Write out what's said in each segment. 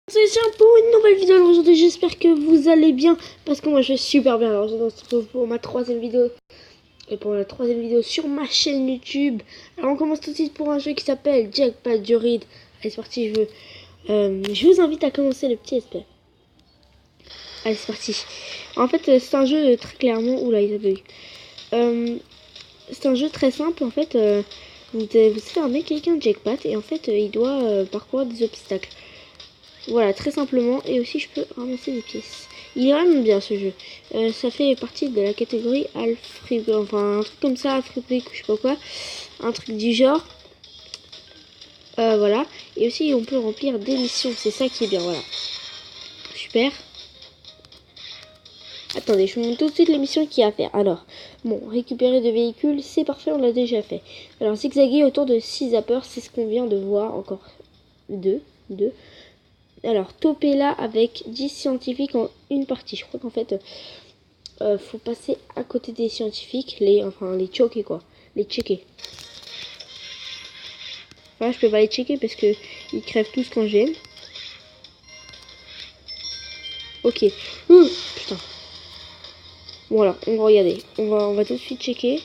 C'est Jean pour une nouvelle vidéo. Alors aujourd'hui, j'espère que vous allez bien parce que moi je vais super bien. Alors je se retrouve pour ma troisième vidéo et pour la troisième vidéo sur ma chaîne YouTube. Alors on commence tout de suite pour un jeu qui s'appelle Jackpot Duride. Allez c'est parti, je vous invite à commencer le petit SP. Allez c'est parti. En fait c'est un jeu très clairement. Oula il a bugué. C'est un jeu très simple en fait. Vous fermez quelqu'un de jackpot et en fait il doit parcourir des obstacles. Voilà, très simplement. Et aussi, je peux ramasser des pièces. Il est vraiment bien ce jeu. Ça fait partie de la catégorie Alfred, enfin un truc comme ça, Alfred, je sais pas quoi. Un truc du genre. Voilà. Et aussi, on peut remplir des missions. C'est ça qui est bien, voilà. Super. Attendez, je vous montre tout de suite les missions qu'il y a à faire. Alors, bon, récupérer des véhicules, c'est parfait, on l'a déjà fait. Alors, zigzaguer autour de 6 zappers, c'est ce qu'on vient de voir. Encore 2. Alors, toper là avec 10 scientifiques en une partie. Je crois qu'en fait, faut passer à côté des scientifiques, les choquer quoi. Les checker. Enfin, je peux pas les checker parce que ils crèvent tous quand j'aime. Ok. Putain. Voilà, on va regarder. On va tout de suite checker.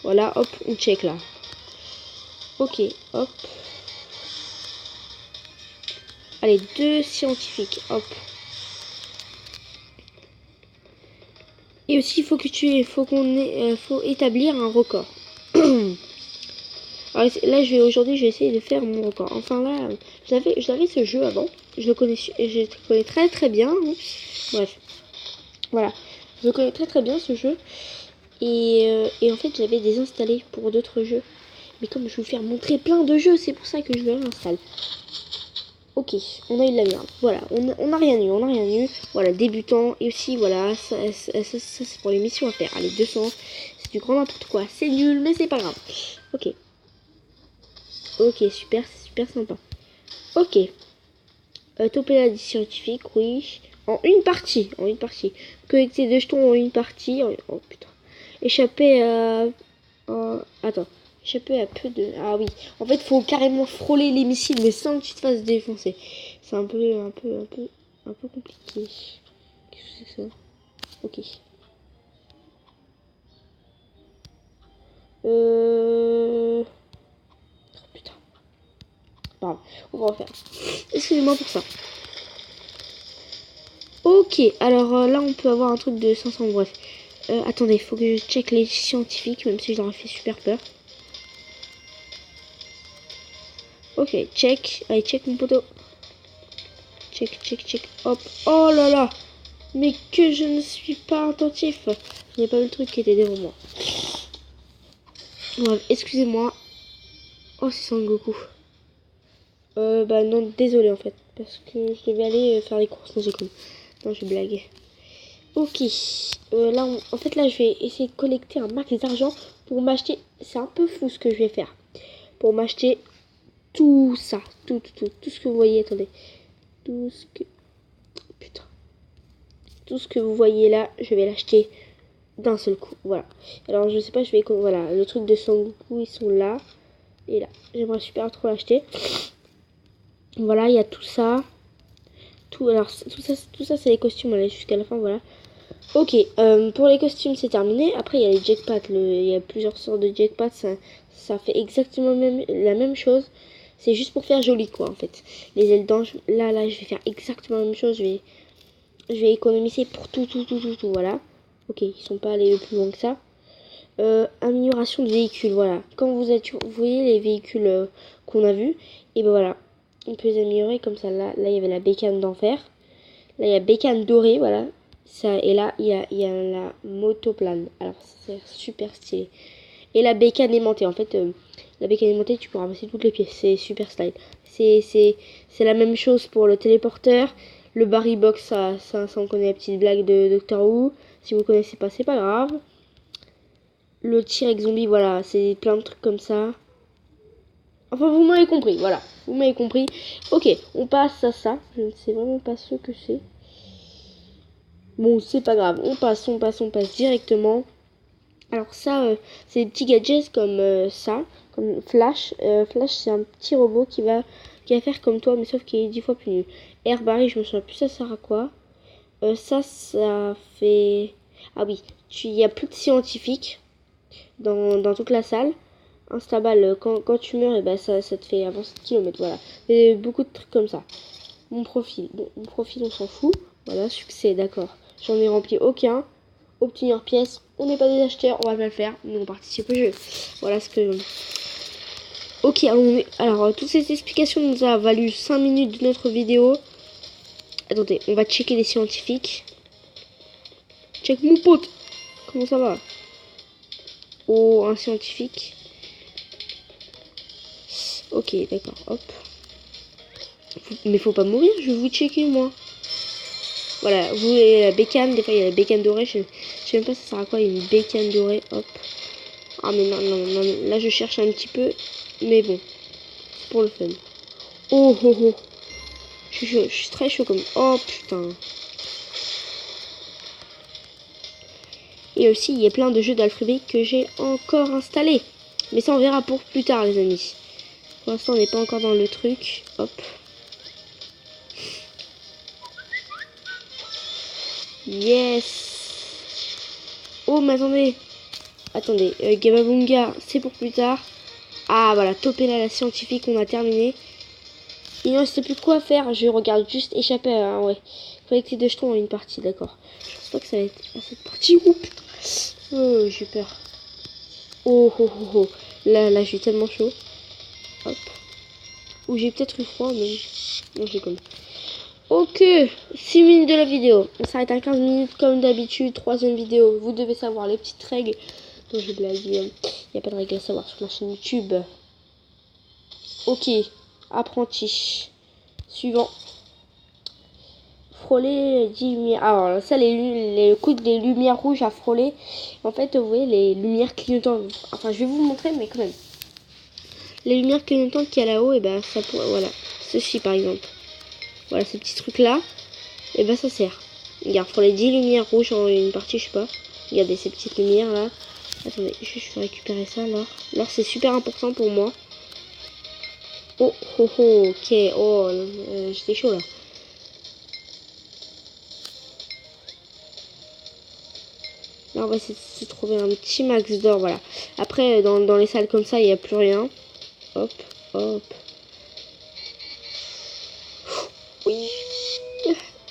Voilà, hop, on check là. Ok, hop. Allez, 2 scientifiques, hop. Et aussi, faut établir un record. Alors, là, aujourd'hui, je vais essayer de faire mon record. Enfin, là, j'avais ce jeu avant. Je le connais très bien. Oups. Bref. Voilà. Je le connais très bien, ce jeu. Et en fait, j'avais désinstallé pour d'autres jeux. Mais comme je vais vous faire montrer plein de jeux, c'est pour ça que je le réinstalle. Ok, on a eu de la merde. Voilà, on n'a rien eu. Voilà, débutant. Et aussi, voilà, ça c'est pour les missions à faire. Allez, 200. C'est du grand n'importe quoi. C'est nul, mais c'est pas grave. Ok. Ok, super, c'est super sympa. Ok. Toper la scientifique, oui. En une partie. Collecter 2 jetons en une partie. Oh putain. Échapper à... attends. Échapper à peu de... Ah oui. En fait, faut carrément frôler les missiles, mais sans que tu te fasses défoncer. C'est un peu compliqué. Qu'est-ce que c'est ça? Ok. Oh putain. Pardon. On va refaire. Excusez-moi pour ça. Ok, alors là on peut avoir un truc de 500, bref. Attendez, il faut que je check les scientifiques, même si je leur ai fait super peur. Ok, check. Allez, check mon poteau. Check. Hop. Oh là là. Mais que je ne suis pas attentif. Je n'ai pas vu le truc qui était devant moi. Bref, excusez-moi. Oh, c'est Sangoku. Bah non, désolé en fait. Parce que je devais aller faire les courses. Non, j'ai con. Non, je blague. Ok, là, en fait, là, je vais essayer de collecter un max d'argent pour m'acheter. C'est un peu fou ce que je vais faire. Pour m'acheter tout ça. Tout ce que vous voyez. Attendez. Tout ce que. Putain. Tout ce que vous voyez là, je vais l'acheter d'un seul coup. Voilà. Alors, je sais pas, je vais. Voilà, le truc de Sangoku, ils sont là. Et là. J'aimerais super trop l'acheter. Voilà, il y a tout ça. Alors, tout ça c'est les costumes. Allez, jusqu'à la fin, voilà. Ok, pour les costumes c'est terminé. Après il y a les jackpots, il y a plusieurs sortes de jackpots, ça fait exactement la même chose. C'est juste pour faire joli quoi en fait. Les ailes d'ange, là je vais faire exactement la même chose. Je vais économiser pour tout, voilà. Ok, ils sont pas allés le plus loin que ça. Amélioration de véhicules, voilà. Quand vous voyez les véhicules qu'on a vus, et ben voilà. On peut les améliorer comme ça. Là il y avait la bécane d'enfer. Là il y a bécane dorée, voilà. Ça, et là, il y a la motoplane. Alors, c'est super stylé. Et la bécane aimantée. En fait, la bécane aimantée, tu peux ramasser toutes les pièces. C'est super style. C'est la même chose pour le téléporteur. Le Barry Box, ça on connaît la petite blague de Doctor Who. Si vous connaissez pas, c'est pas grave. Le tir avec zombie, voilà. C'est plein de trucs comme ça. Enfin, vous m'avez compris, voilà. Vous m'avez compris. Ok, on passe à ça. Je ne sais vraiment pas ce que c'est. Bon, c'est pas grave, on passe directement. Alors ça, c'est des petits gadgets comme ça, comme Flash. Flash, c'est un petit robot qui qui va faire comme toi, mais sauf qu'il est 10 fois plus nul. Air Barry, je me souviens plus ça sert à quoi. Ça fait... Ah oui, il y a plus de scientifiques dans toute la salle. Instaball, quand tu meurs, et ben ça te fait avancer de kilomètres, voilà. Et beaucoup de trucs comme ça. Mon profil, bon, mon profil on s'en fout. Voilà, succès, d'accord. J'en ai rempli aucun. Obtenir pièce, on n'est pas des acheteurs, on va pas le faire, mais on participe au jeu. Voilà ce que... Ok, alors toutes ces explications nous a valu 5 minutes de notre vidéo. Attendez, on va checker les scientifiques. Check mon pote. Comment ça va? Oh, un scientifique. Ok, d'accord, hop. Mais faut pas mourir, je vais vous checker moi. Voilà, vous voulez la bécane, des fois il y a la bécane dorée, je sais même pas ça sert à quoi, une bécane dorée, hop. Ah mais non, non, non, là je cherche un petit peu, mais bon, c'est pour le fun. Oh oh oh, je suis chaud, je suis très chaud comme, oh putain. Et aussi il y a plein de jeux d'Alphabet que j'ai encore installés. Mais ça on verra pour plus tard les amis. Pour l'instant on n'est pas encore dans le truc, hop. Yes. Oh mais attendez. Attendez, Gababunga, c'est pour plus tard. Ah voilà, Topella la scientifique, on a terminé. Il ne reste plus quoi faire, je regarde juste échapper à... ouais. Collecter des jetons en une partie, d'accord. Je pense pas que ça va être à cette partie. Oups. Oh, j'ai peur. Oh oh oh oh. Là, j'ai tellement chaud. Hop. Ou j'ai peut-être eu froid, mais... non, j'ai comme... Ok, 6 minutes de la vidéo. On s'arrête à 15 minutes comme d'habitude. Troisième vidéo. Vous devez savoir les petites règles. Donc je blague. Il n'y a pas de règles à savoir sur ma chaîne YouTube. Ok. Apprenti. Suivant. Frôler 10 lumières. Alors ça, les coups des lumières rouges à frôler. En fait, vous voyez les lumières clignotantes. Enfin, je vais vous montrer, mais quand même. Les lumières clignotantes qu'il y a là-haut, et ben ça pourrait... voilà. Ceci par exemple. Voilà, ces petits trucs-là. Et ben ça sert. Regarde, pour les 10 lumières rouges en une partie, je sais pas. Regardez ces petites lumières là. Attendez, je vais récupérer ça là. L'or c'est super important pour moi. Oh oh oh, ok. Oh, j'étais chaud là. Là on va essayer de se trouver un petit max d'or, voilà. Après dans les salles comme ça, il n'y a plus rien. Hop, hop. Oui.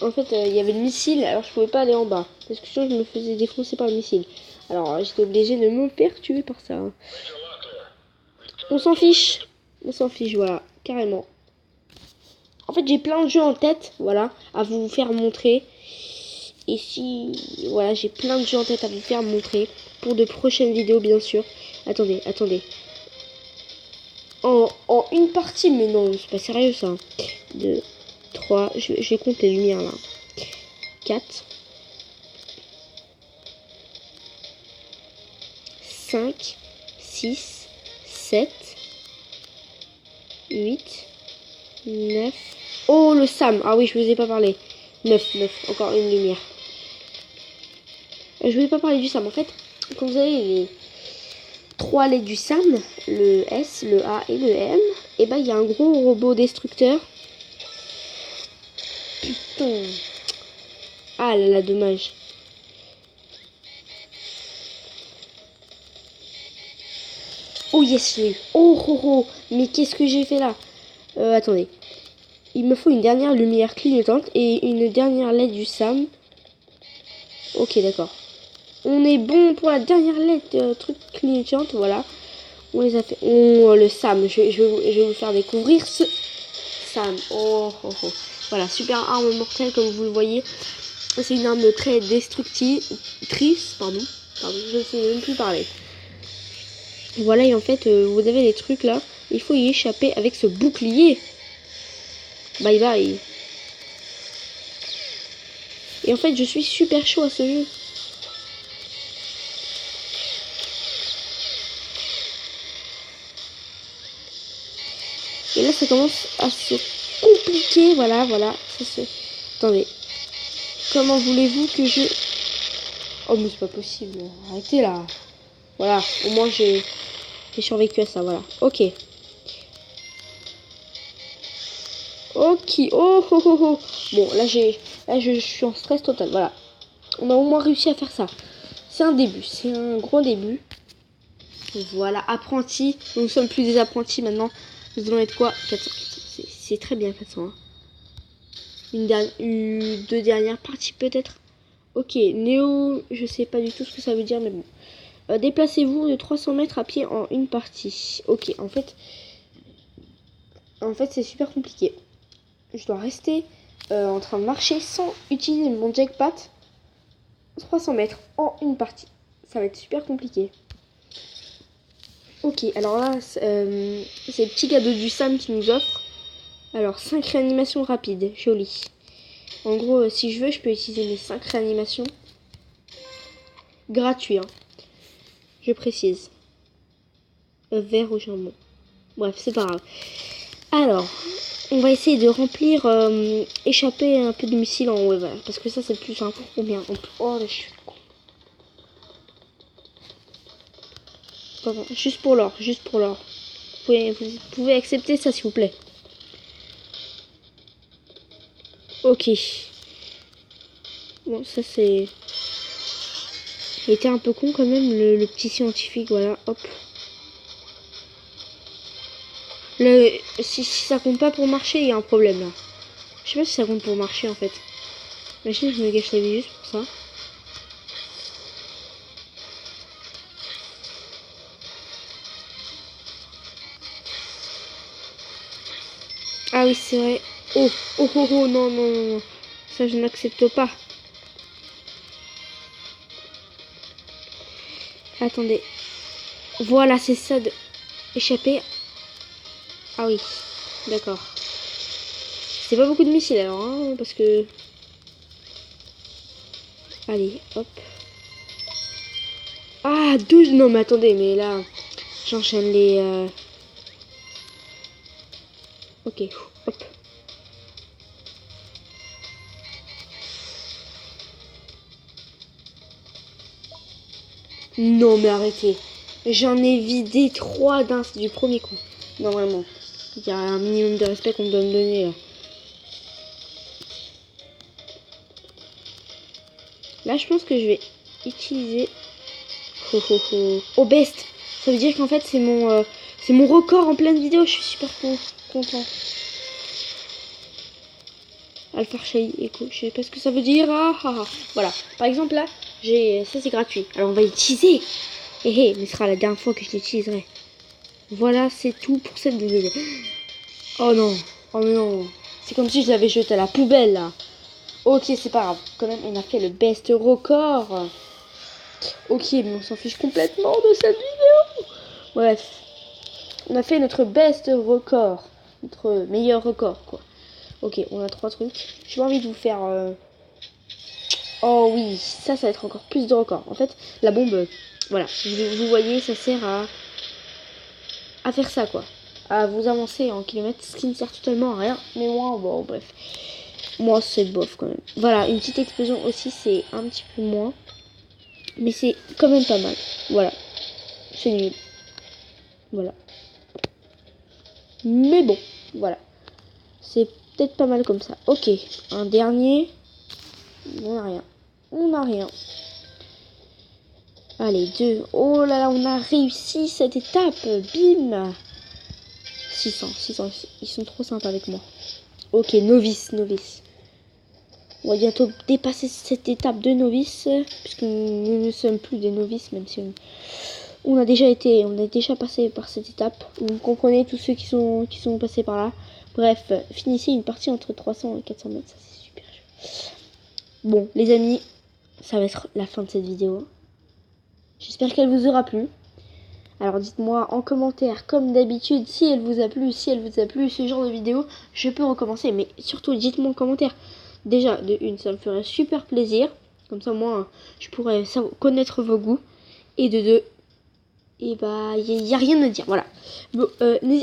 En fait, il y avait le missile, alors je pouvais pas aller en bas. Parce que sinon, je me faisais défoncer par le missile. Alors, j'étais obligée de me perturber par ça. On s'en fiche. On s'en fiche, voilà. Carrément. En fait, j'ai plein de jeux en tête, voilà, à vous faire montrer. Et si... voilà, j'ai plein de jeux en tête à vous faire montrer. Pour de prochaines vidéos, bien sûr. Attendez, attendez. En une partie, mais non, c'est pas sérieux, ça. 2, 3, je compte les lumières, là. 4, 5, 6, 7, 8, 9. Oh, le Sam. Ah oui, je vous ai pas parlé. 9, 9. Encore une lumière. Je vous ai pas parlé du Sam. En fait, quand vous avez les 3 lettres du Sam, le S, le A et le M, et ben il y a un gros robot destructeur. Putain. Ah là là, dommage. Oh yes, je l'ai eu. Oh oh oh. Mais qu'est-ce que j'ai fait là? Attendez. Il me faut une dernière lumière clignotante et une dernière lettre du Sam. Ok, d'accord. On est bon pour la dernière lettre truc clignotante, voilà. On les a fait. Oh, le Sam. Je vais vous faire découvrir ce Sam. Oh oh oh. Voilà, super arme mortelle comme vous le voyez. C'est une arme très destructrice, pardon, je ne sais même plus parler. Voilà, et en fait, vous avez les trucs là, il faut y échapper avec ce bouclier. Bye bye. Et en fait, je suis super chaud à ce jeu. Et là, ça commence à se compliquer, voilà, voilà. Attendez. Comment voulez-vous que je... Oh, mais c'est pas possible. Arrêtez là. Voilà, au moins j'ai survécu à ça, voilà. Ok. Ok. Oh, oh, oh, oh. Bon, là, je suis en stress total. Voilà. On a au moins réussi à faire ça. C'est un début. C'est un gros début. Voilà. Apprenti. Nous ne sommes plus des apprentis maintenant. Nous allons être quoi? 400. C'est très bien 400. Hein. Deux dernières parties peut-être. Ok. Néo. Je sais pas du tout ce que ça veut dire, mais bon. Déplacez-vous de 300 mètres à pied en une partie. Ok. En fait, c'est super compliqué. Je dois rester en train de marcher sans utiliser mon jackpot 300 mètres en une partie. Ça va être super compliqué. Ok, alors là, c'est le petit cadeau du Sam qui nous offre. Alors, 5 réanimations rapides, joli. En gros, si je veux, je peux utiliser mes 5 réanimations. Gratuit, hein. Je précise. Vert au jambon. Bref, c'est pas grave. Alors, on va essayer de remplir, échapper un peu de missiles en haut, voilà, parce que ça c'est le plus simple. Ou bien, oh là, je suis con. Pardon, juste pour l'or, juste pour l'or. Vous pouvez accepter ça s'il vous plaît. Ok. Bon, ça c'est... Il était un peu con quand même, le petit scientifique, voilà, hop. Si ça compte pas pour marcher, il y a un problème là. Je sais pas si ça compte pour marcher en fait. Imagine, je me gâche la vie juste pour ça. Ah oui, c'est vrai. Oh, oh, oh, oh, non, non, non, non. Ça, je n'accepte pas. Attendez. Voilà, c'est ça de échapper. Ah oui, d'accord. C'est pas beaucoup de missiles alors, hein, parce que... Allez, hop. Ah, 12. Non, mais attendez, mais là, j'enchaîne les... Ok, hop. Non, mais arrêtez. J'en ai vidé 3 du premier coup. Non, vraiment. Il y a un minimum de respect qu'on doit me donner, là. Là, je pense que je vais utiliser... Oh, best. Ça veut dire qu'en fait, c'est mon record en pleine vidéo. Je suis super content. Alpha Shai Echo. Je sais pas ce que ça veut dire. Voilà. Par exemple, là, ça, c'est gratuit. Alors, on va l'utiliser. Mais ce sera la dernière fois que je l'utiliserai. Voilà, c'est tout pour cette vidéo. Oh non. Oh non. C'est comme si je l'avais jeté à la poubelle, là. Ok, c'est pas grave. Quand même, on a fait le best record. Ok, mais on s'en fiche complètement de cette vidéo. Bref. On a fait notre best record. Notre meilleur record, quoi. Ok, on a 3 trucs. J'ai envie de vous faire... Oh oui, ça va être encore plus de records. En fait, la bombe, voilà. Vous voyez, ça sert à faire ça, quoi. À vous avancer en kilomètres, ce qui ne sert totalement à rien. Mais moi, bon, bref. Moi, c'est bof, quand même. Voilà, une petite explosion aussi, c'est un petit peu moins. Mais c'est quand même pas mal. Voilà. C'est nul. Voilà. Mais bon, voilà. C'est peut-être pas mal comme ça. Ok, un dernier. On n'a rien. On n'a rien. Allez, 2. Oh là là, on a réussi cette étape. Bim. 600. Ils sont trop sympas avec moi. Ok, novice. On va bientôt dépasser cette étape de novice. Puisque nous ne sommes plus des novices, même si on a déjà passé par cette étape. Vous comprenez, tous ceux qui sont passés par là. Bref, finissez une partie entre 300 et 400 mètres. Ça, c'est super. Bon, les amis, ça va être la fin de cette vidéo. J'espère qu'elle vous aura plu. Alors dites-moi en commentaire, comme d'habitude, si elle vous a plu, ce genre de vidéo, je peux recommencer. Mais surtout, dites-moi en commentaire. Déjà, de une, ça me ferait super plaisir. Comme ça, moi, je pourrais connaître vos goûts. Et de deux, et bah, il n'y a rien à dire. Voilà. Bon,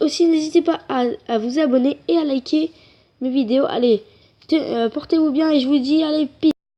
aussi, n'hésitez pas à vous abonner et à liker mes vidéos. Allez, portez-vous bien et je vous dis, allez, peace.